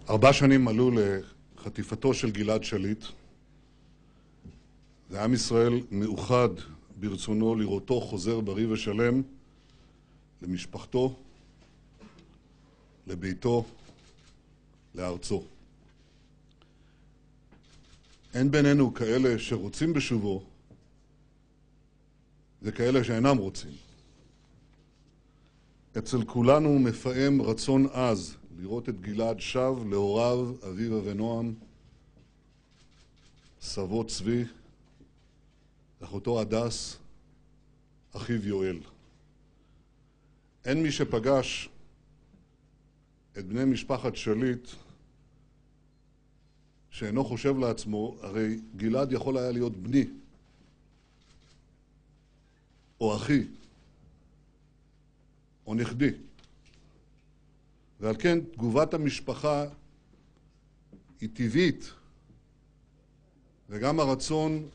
4 שנים מלאו לחטיפתו של גלעד שליט, ועם ישראל מאוחד ברצונו לראותו חוזר בריא ושלם למשפחתו, לביתו, לארצו. אין בינינו כאלה שרוצים בשובו וכאלה שאינם רוצים. אצל כולנו מפעם רצון עז לראות את גלעד שב להוריו, אביו ונועם, סבו צבי, אחותו הדס, אחיו יואל. אין מי שפגש את בני משפחת שליט שאינו חושב לעצמו, הרי גלעד יכול היה להיות בני, או אחי, או נכדי. ועל כן תגובת המשפחה היא טבעית, וגם הרצון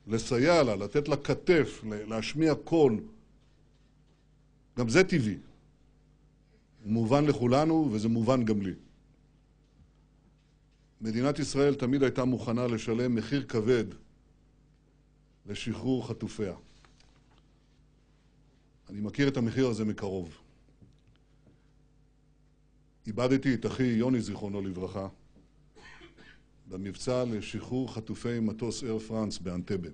לסייע לה, לתת לה כתף, להשמיע קול, גם זה טבעי. מובן לכולנו וזה מובן גם לי. מדינת ישראל תמיד הייתה מוכנה לשלם מחיר כבד לשחרור חטופיה. אני מכיר את המחיר הזה מקרוב. איבדתי את אחי יוני זיכרונו לברכה במבצע לשחרור חטופי מטוס אייר פרנס באנטבה.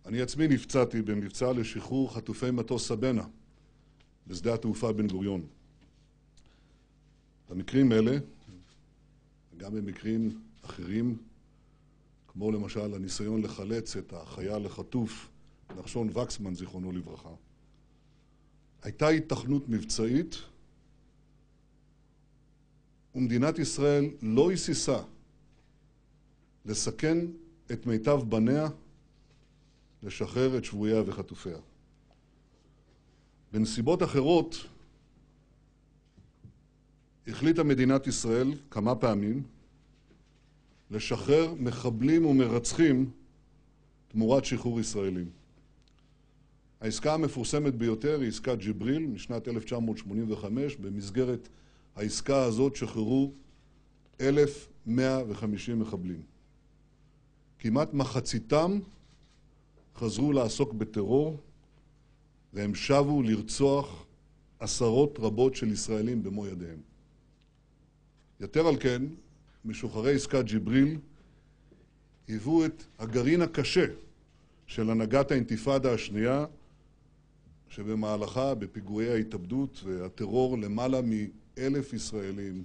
אני עצמי נפצעתי במבצע לשחרור חטופי מטוס סבנה בשדה התעופה בן גוריון. במקרים אלה, וגם במקרים אחרים, כמו למשל הניסיון לחלץ את החייל החטוף נחשון וקסמן זיכרונו לברכה, הייתה התכנות מבצעית, ומדינת ישראל לא היססה לסכן את מיטב בניה לשחרר את שבוייה וחטופיה. בנסיבות אחרות החליטה מדינת ישראל כמה פעמים לשחרר מחבלים ומרצחים תמורת שחרור ישראלים. העסקה המפורסמת ביותר היא עסקת ג'יבריל משנת 1985. במסגרת העסקה הזאת שחררו 1,150 מחבלים. כמעט מחציתם חזרו לעסוק בטרור, והם שבו לרצוח עשרות רבות של ישראלים במו ידיהם. יותר על כן, משוחררי עסקת ג'יבריל היוו את הגרעין הקשה של הנהגת האינתיפאדה השנייה, שבמהלכה בפיגועי ההתאבדות והטרור למעלה מ1,000 ישראלים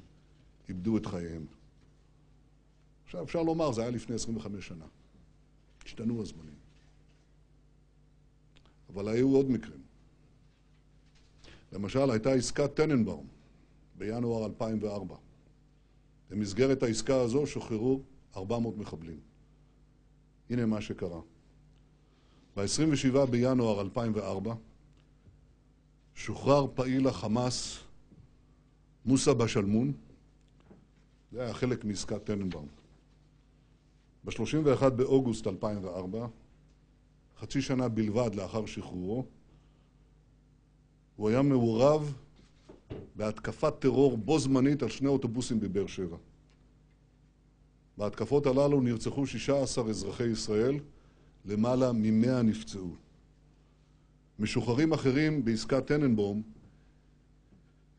איבדו את חייהם. עכשיו אפשר לומר, זה היה לפני 25 שנה. השתנו הזמנים. אבל היו עוד מקרים. למשל, הייתה עסקת טננבאום בינואר 2004. במסגרת העסקה הזו שוחררו 400 מחבלים. הנה מה שקרה. ב-27 בינואר 2004 שוחרר פעיל החמאס מוסא בשלמון. זה היה חלק מעסקת טננבאום. ב-31 באוגוסט 2004, חצי שנה בלבד לאחר שחרורו, הוא היה מעורב בהתקפת טרור בו זמנית על 2 אוטובוסים בבאר שבע. בהתקפות הללו נרצחו 16 אזרחי ישראל, למעלה מ100 נפצעו. משוחררים אחרים בעסקת טננבאום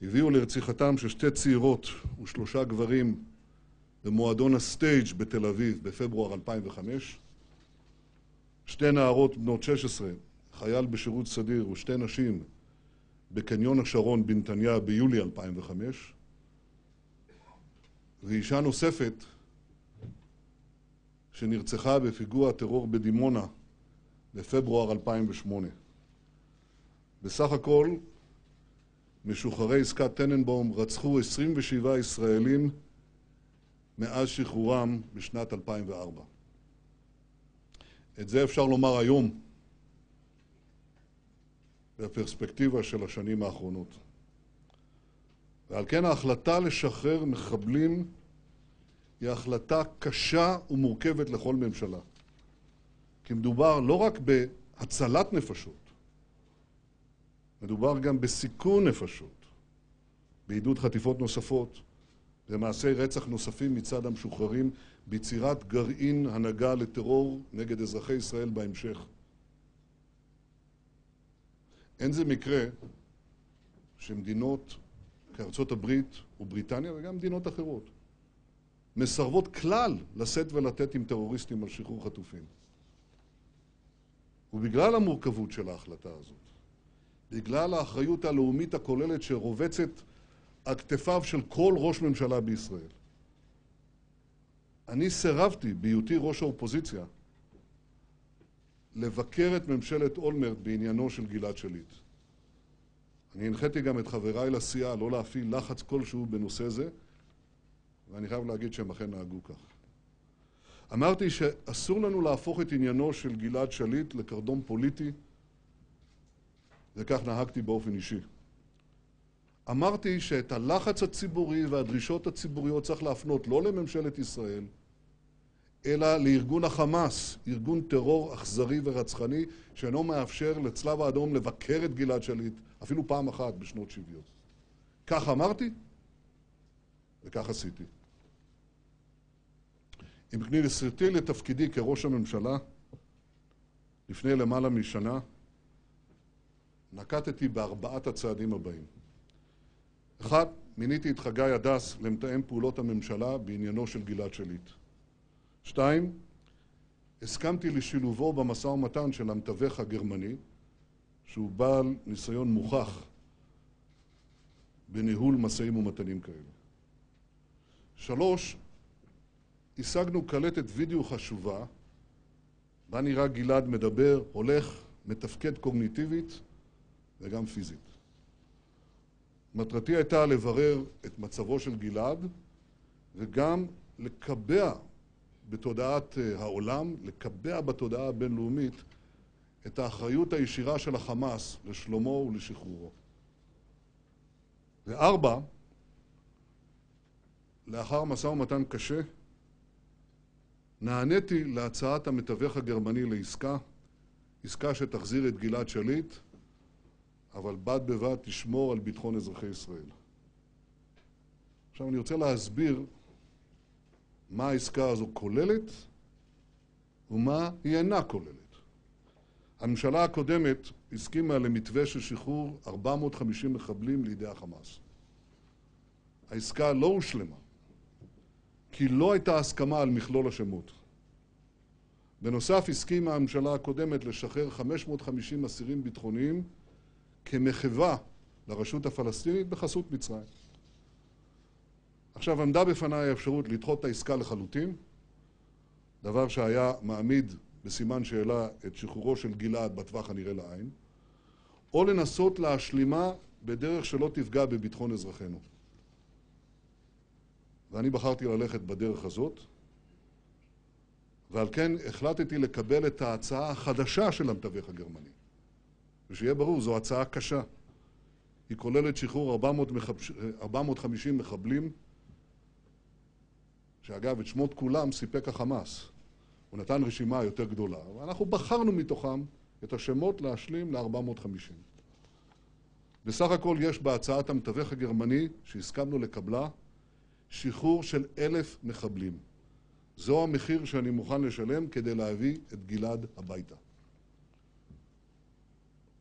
הביאו לרציחתם של 2 צעירות ו3 גברים במועדון הסטייג' בתל אביב בפברואר 2005, 2 נערות בנות 16, חייל בשירות סדיר, ו2 נשים בקניון השרון בנתניה ביולי 2005, ואישה נוספת שנרצחה בפיגוע טרור בדימונה בפברואר 2008. בסך הכל, משוחררי עסקת טננבאום רצחו 27 ישראלים מאז שחרורם בשנת 2004. את זה אפשר לומר היום, בפרספקטיבה של השנים האחרונות. ועל כן ההחלטה לשחרר מחבלים היא החלטה קשה ומורכבת לכל ממשלה. כי מדובר לא רק בהצלת נפשות, מדובר גם בסיכון נפשות, בעידוד חטיפות נוספות, במעשי רצח נוספים מצד המשוחררים, ביצירת גרעין הנהגה לטרור נגד אזרחי ישראל בהמשך. אין זה מקרה שמדינות כארצות הברית ובריטניה וגם מדינות אחרות מסרבות כלל לשאת ולתת עם טרוריסטים על שחרור חטופים. ובגלל המורכבות של ההחלטה הזאת, בגלל האחריות הלאומית הכוללת שרובצת על כתפיו של כל ראש ממשלה בישראל, אני סירבתי, בהיותי ראש האופוזיציה, לבקר את ממשלת אולמרט בעניינו של גלעד שליט. אני הנחיתי גם את חבריי לסיעה לא להפעיל לחץ כלשהו בנושא זה, ואני חייב להגיד שהם אכן נהגו כך. אמרתי שאסור לנו להפוך את עניינו של גלעד שליט לקרדום פוליטי, וכך נהגתי באופן אישי. אמרתי שאת הלחץ הציבורי והדרישות הציבוריות צריך להפנות לא לממשלת ישראל, אלא לארגון החמאס, ארגון טרור אכזרי ורצחני, שאינו מאפשר לצלב האדום לבקר את גלעד שליט, אפילו פעם אחת בשנות 70. כך אמרתי, וכך עשיתי. עם כניסתי לתפקידי כראש הממשלה, לפני למעלה משנה, נקטתי בארבעת הצעדים הבאים. 1. מיניתי את חגי הדס למתאם פעולות הממשלה בעניינו של גלעד שליט. 2. הסכמתי לשילובו במשא ומתן של המתווך הגרמני, שהוא בעל ניסיון מוכח בניהול משאים ומתנים כאלה. 3. השגנו קלטת וידאו חשובה, בה נראה גלעד מדבר, הולך, מתפקד קוגניטיבית וגם פיזית. מטרתי הייתה לברר את מצבו של גלעד וגם לקבע בתודעת העולם, לקבע בתודעה הבינלאומית את האחריות הישירה של החמאס לשלומו ולשחרורו. 4. לאחר משא ומתן קשה, נעניתי להצעת המתווך הגרמני לעסקה, עסקה שתחזיר את גלעד שליט, אבל בד בבד תשמור על ביטחון אזרחי ישראל. עכשיו אני רוצה להסביר מה העסקה הזו כוללת ומה היא אינה כוללת. הממשלה הקודמת הסכימה למתווה של שחרור 450 מחבלים לידי החמאס. העסקה לא הושלמה, כי לא הייתה הסכמה על מכלול השמות. בנוסף, הסכימה הממשלה הקודמת לשחרר 550 אסירים ביטחוניים כמחווה לרשות הפלסטינית בחסות מצרים. עכשיו עמדה בפניי האפשרות לדחות את העסקה לחלוטין, דבר שהיה מעמיד בסימן שאלה את שחרורו של גלעד בטווח הנראה לעין, או לנסות להשלימה בדרך שלא תפגע בביטחון אזרחינו. ואני בחרתי ללכת בדרך הזאת, ועל כן החלטתי לקבל את ההצעה החדשה של המתווך הגרמני. ושיהיה ברור, זו הצעה קשה. היא כוללת שחרור 450 מחבלים, שאגב, את שמות כולם סיפק החמאס. הוא נתן רשימה יותר גדולה, ואנחנו בחרנו מתוכם את השמות להשלים ל-450. בסך הכל יש בהצעת המתווך הגרמני, שהסכמנו לקבלה, שחרור של 1,000 מחבלים. זו המחיר שאני מוכן לשלם כדי להביא את גלעד הביתה.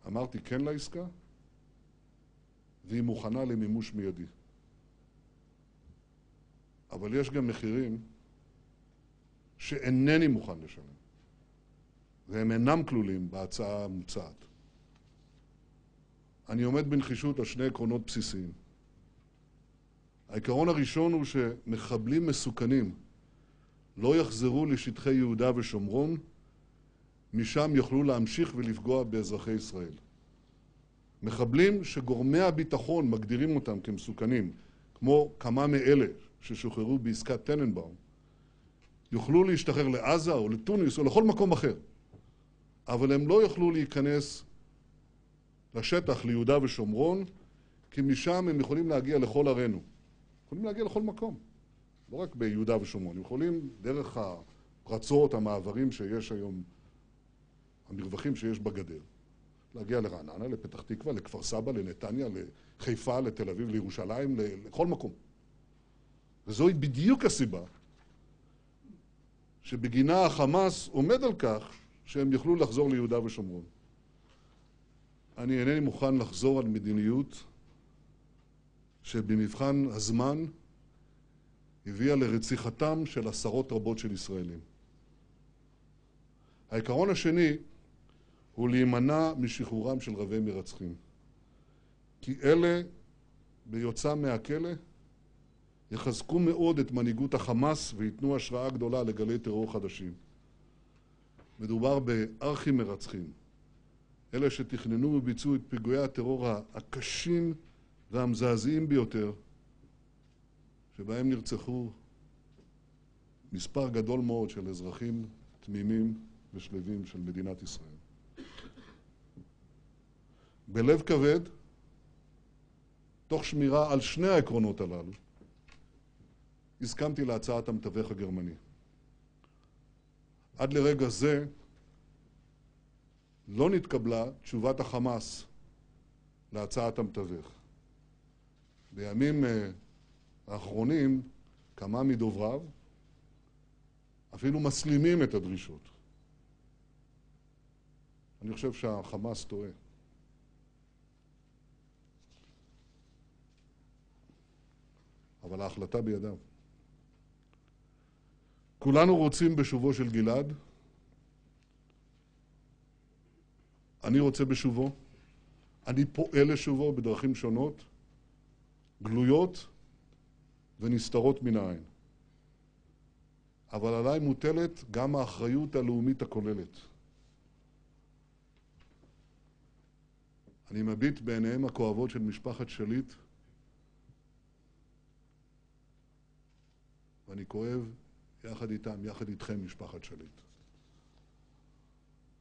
אמרתי כן לעסקה, והיא מוכנה למימוש מיידי. אבל יש גם מחירים שאינני מוכן לשלם, והם אינם כלולים בהצעה המוצעת. אני עומד בנחישות על שני עקרונות בסיסיים. העיקרון הראשון הוא שמחבלים מסוכנים לא יחזרו לשטחי יהודה ושומרון, משם יוכלו להמשיך ולפגוע באזרחי ישראל. מחבלים שגורמי הביטחון מגדירים אותם כמסוכנים, כמו כמה מאלה ששוחררו בעסקת טננבאום, יוכלו להשתחרר לעזה או לטוניס או לכל מקום אחר, אבל הם לא יוכלו להיכנס לשטח ליהודה ושומרון, כי משם הם יכולים להגיע לכל ערינו. יכולים להגיע לכל מקום, לא רק ביהודה ושומרון. הם יכולים דרך הפרצות, המעברים שיש היום המרווחים שיש בגדר, להגיע לרעננה, לפתח תקווה, לכפר סבא, לנתניה, לחיפה, לתל אביב, לירושלים, לכל מקום. וזוהי בדיוק הסיבה שבגינה החמאס עומד על כך שהם יוכלו לחזור ליהודה ושומרון. אני אינני מוכן לחזור על מדיניות שבמבחן הזמן הביאה לרציחתם של עשרות רבות של ישראלים. העיקרון השני הוא להימנע משחרורם של רבי מרצחים. כי אלה, ביוצאם מהכלא, יחזקו מאוד את מנהיגות החמאס ויתנו השראה גדולה לגלי טרור חדשים. מדובר בארכי מרצחים, אלה שתכננו וביצעו את פיגועי הטרור הקשים והמזעזעים ביותר, שבהם נרצחו מספר גדול מאוד של אזרחים תמימים ושלווים של מדינת ישראל. בלב כבד, תוך שמירה על שני העקרונות הללו, הסכמתי להצעת המתווך הגרמני. עד לרגע זה לא נתקבלה תשובת החמאס להצעת המתווך. בימים האחרונים כמה מדובריו אפילו מסלימים את הדרישות. אני חושב שהחמאס טועה. אבל ההחלטה בידיו. כולנו רוצים בשובו של גלעד. אני רוצה בשובו. אני פועל לשובו בדרכים שונות, גלויות ונסתרות מן העין. אבל עליי מוטלת גם האחריות הלאומית הכוללת. אני מביט בעיניהם הכואבות של משפחת שליט, ואני כואב יחד איתם, יחד איתכם, משפחת שליט.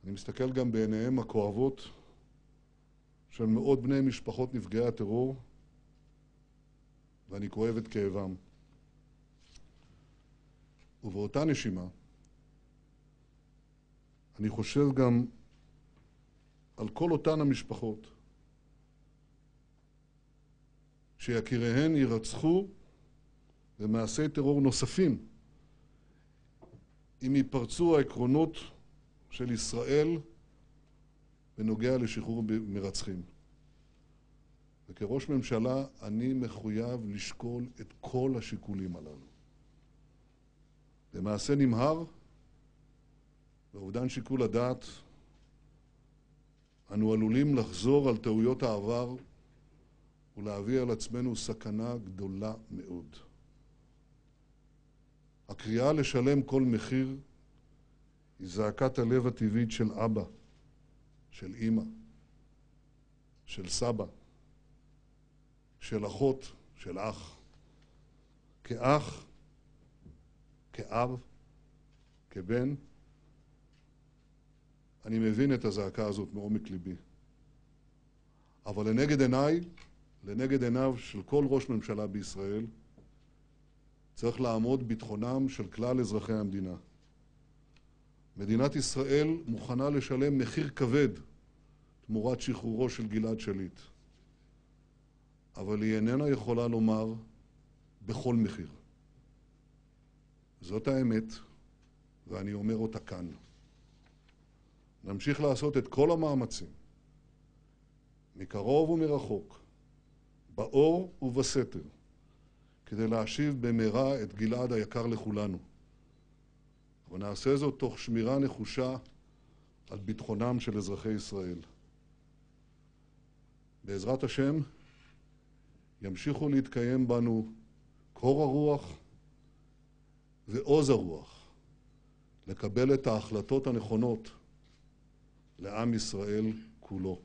אני מסתכל גם בעיניהם הכואבות של מאות בני משפחות נפגעי הטרור, ואני כואב את כאבם. ובאותה נשימה, אני חושב גם על כל אותן המשפחות שיקיריהן יירצחו במעשי טרור נוספים אם ייפרצו העקרונות של ישראל בנוגע לשחרור מרצחים. וכראש ממשלה אני מחויב לשקול את כל השיקולים הללו. במעשה נמהר, באובדן שיקול הדעת, אנו עלולים לחזור על טעויות העבר ולהביא על עצמנו סכנה גדולה מאוד. הקריאה לשלם כל מחיר היא זעקת הלב הטבעית של אבא, של אמא, של סבא, של אחות, של אח. כאח, כאב, כבן, אני מבין את הזעקה הזאת מעומק ליבי. אבל לנגד עיניו של כל ראש ממשלה בישראל, צריך לעמוד ביטחונם של כלל אזרחי המדינה. מדינת ישראל מוכנה לשלם מחיר כבד תמורת שחרורו של גלעד שליט. אבל היא איננה יכולה לומר בכל מחיר. זאת האמת, ואני אומר אותה כאן. נמשיך לעשות את כל המאמצים, מקרוב ומרחוק, באור ובסתר, כדי להשיב במהרה את גלעד היקר לכולנו. אבל נעשה זאת תוך שמירה נחושה על ביטחונם של אזרחי ישראל. בעזרת השם, ימשיכו להתקיים בנו קור הרוח ועוז הרוח, לקבל את ההחלטות הנכונות לעם ישראל כולו.